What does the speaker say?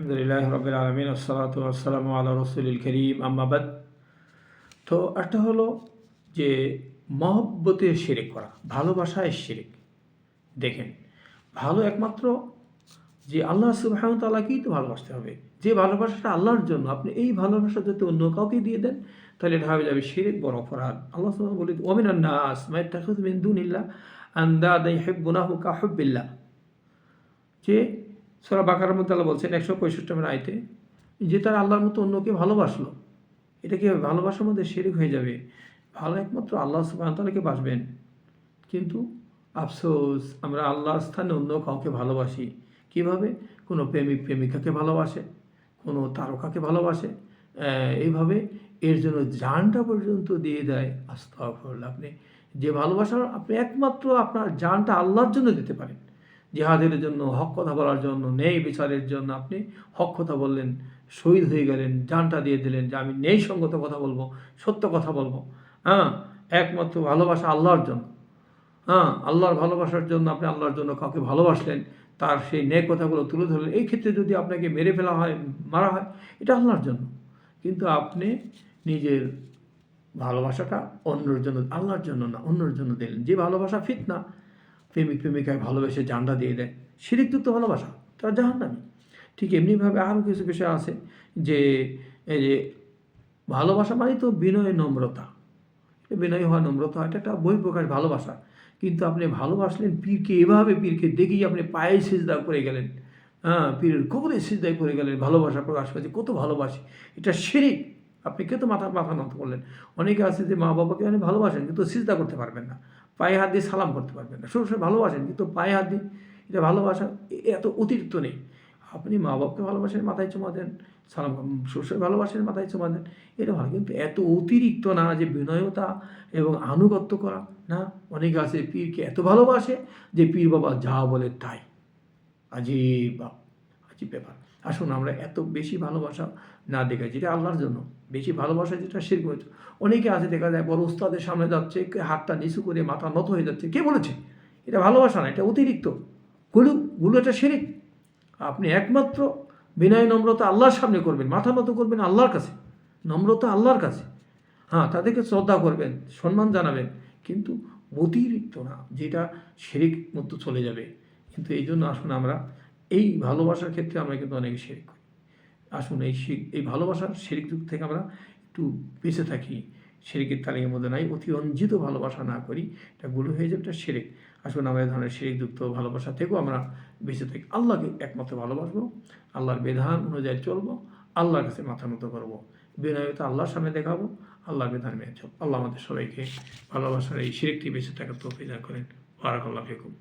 আলহামদুলিল্লাহ রাব্বিল আলামিন আসসালাতু ওয়াসসালামু আলা রাসূলিল কারীম আম্মা বাদ। তো একটা হলো যে মহব্বতে শিরিক করা, ভালোবাসায় শিরিক। দেখেন, ভালো একমাত্র যে আল্লাহ সুবহানাহু ওয়া তাআলাকেই তো ভালোবাসতে হবে। যে ভালোবাসাটা আল্লাহর জন্য, আপনি এই ভালোবাসা যদি অন্য কাউকে দিয়ে দেন, তাহলে এটা হয়ে যাবে শিরিক, বড় অপরাধ। আল্লাহ সুবহানাহু বলে, ওয়া মিনান নাস মা ইয়াত্তাখিযু মিন দুনিল্লাহ আনদাদা ইউহিব্বুনাহুম কাহুব্বিল্লাহ। যে সূরা বাকারার মধ্যে আল্লাহ বলছেন 165 নম্বর আয়াতে, যে তারা আল্লাহর মতো অন্যকে ভালোবাসলো, এটা কি হবে? ভালোবাসার মধ্যে শিরিক হয়ে যাবে। ভালো একমাত্র আল্লাহ সুবহানাহু ওয়া তাআলাকে বাসবেন। কিন্তু আফসোস, আমরা আল্লাহর স্থানে অন্য কাউকে ভালোবাসি। কিভাবে? কোনো প্রেমিক প্রেমিকাকে ভালোবাসে, কোনো তারকাকে ভালোবাসে, এইভাবে এর জন্য জানটা পর্যন্ত দিয়ে দেয়। আস্তাগফিরুল্লাহ। আপনি যে ভালোবাসা, আপনি একমাত্র আপনার জানটা আল্লাহর জন্য দিতে পারেন। জিহাদের জন্য, হক কথা বলার জন্য, ন্যায় বিচারের জন্য আপনি হক কথা বললেন, শহীদ হয়ে গেলেন, জানটা দিয়ে দিলেন যে আমি ন্যায়সঙ্গত কথা বলবো, সত্য কথা বলবো। একমাত্র ভালোবাসা আল্লাহর জন্য। আল্লাহর ভালোবাসার জন্য আপনি আল্লাহর জন্য কাউকে ভালোবাসলেন, তার সেই ন্যায় কথাগুলো তুলে ধরলেন। এই ক্ষেত্রে যদি আপনাকে মেরে ফেলা হয়, মারা হয়, এটা আল্লাহর জন্য। কিন্তু আপনি নিজের ভালোবাসাটা অন্যের জন্য, আল্লাহর জন্য না, অন্যের জন্য দিলেন। যে ভালোবাসা ফিতনা, প্রেমিক প্রেমিকায় ভালোবেসে জানটা দিয়ে দেয়, শিরিকযুক্ত ভালোবাসা, তারা জাহান্নামী। ঠিক এমনিভাবে আরও কিছু বিষয় আছে যে এই যে ভালোবাসা মানে তো বিনয়, নম্রতা। বিনয় হওয়া, নম্রতা হয়, এটা একটা বহিঃপ্রকাশ ভালোবাসা। কিন্তু আপনি ভালোবাসলেন পীরকে, এভাবে পীরকে দেখেই আপনি পায়ে সিজদা করে গেলেন, পীরের কবরে সিজদায় করে গেলেন, ভালোবাসা প্রকাশ করেছে, কত ভালোবাসি, এটা শিরিক। আপনি কে তো মাথা নত করলেন। অনেকে আছে যে মা বাবাকে অনেক ভালোবাসেন কিন্তু সিজদা করতে পারবেন না, পায়ে হাত দিয়ে সালাম করতে পারবেন না। সরাসরি ভালোবাসেন কিন্তু পায়ে হাত দিয়ে, এটা ভালোবাসা এত অতিরিক্ত নেই। আপনি মা বাবাকে ভালোবাসেন, মাথায় চুমা দেন, সালাম শ্বশুর ভালোবাসেন, মাথায় চুমা দেন, এটা ভালো। কিন্তু এত অতিরিক্ত না যে বিনয়তা এবং আনুগত্য করা না। অনেকে আছে পীরকে এত ভালোবাসে যে পীর বাবা যা বলে তাই। আজীব ব্যাপার। আসুন আমরা এত বেশি ভালোবাসা না দেখাই, যেটা আল্লাহর জন্য। বেশি ভালোবাসা যেটা শিরক হয়েছে। অনেকে আছে দেখা যায় বড় উস্তাদের সামনে যাচ্ছে, হাতটা নিচু করে মাথা নত হয়ে যাচ্ছে। কে বলেছে? এটা ভালোবাসা না, এটা অতিরিক্ত। গুলো এটা শিরিক। আপনি একমাত্র বিনয় নম্রতা আল্লাহর সামনে করবেন, মাথা নত করবেন আল্লাহর কাছে, নম্রতা আল্লাহর কাছে। তাদেরকে শ্রদ্ধা করবেন, সম্মান জানাবেন, কিন্তু অতিরিক্ত না, যেটা শিরিক মধ্যে চলে যাবে। কিন্তু এই জন্য আসুন আমরা এই ভালোবাসার ক্ষেত্রে আমরা কিন্তু অনেক শিরিক করি। আসুন এই ভালোবাসার শিরিক যুগ থেকে আমরা একটু বেঁচে থাকি, শিরিকের তালিকার মধ্যে নাই, অতিরঞ্জিত ভালোবাসা না করি, এটা গুলো হয়ে যাবে, এটা শিরিক। আসুন আমরা এই ধরনের শিরিকযুক্ত ভালোবাসা থেকেও আমরা বেঁচে থাকি। আল্লাহকে একমাত্র ভালোবাসবো, আল্লাহর বিধান অনুযায়ী চলবো, আল্লাহর কাছে মাথা নত করবো, বিনয়তা আল্লাহর সামনে দেখাবো, আল্লাহর বিধান মেনে চলবো। আল্লাহ আমাদের সবাইকে ভালোবাসার এই শিরিক থেকে বেঁচে থাকার তৌফিক দান করেন। বারাকাল্লাহু ফিকুম।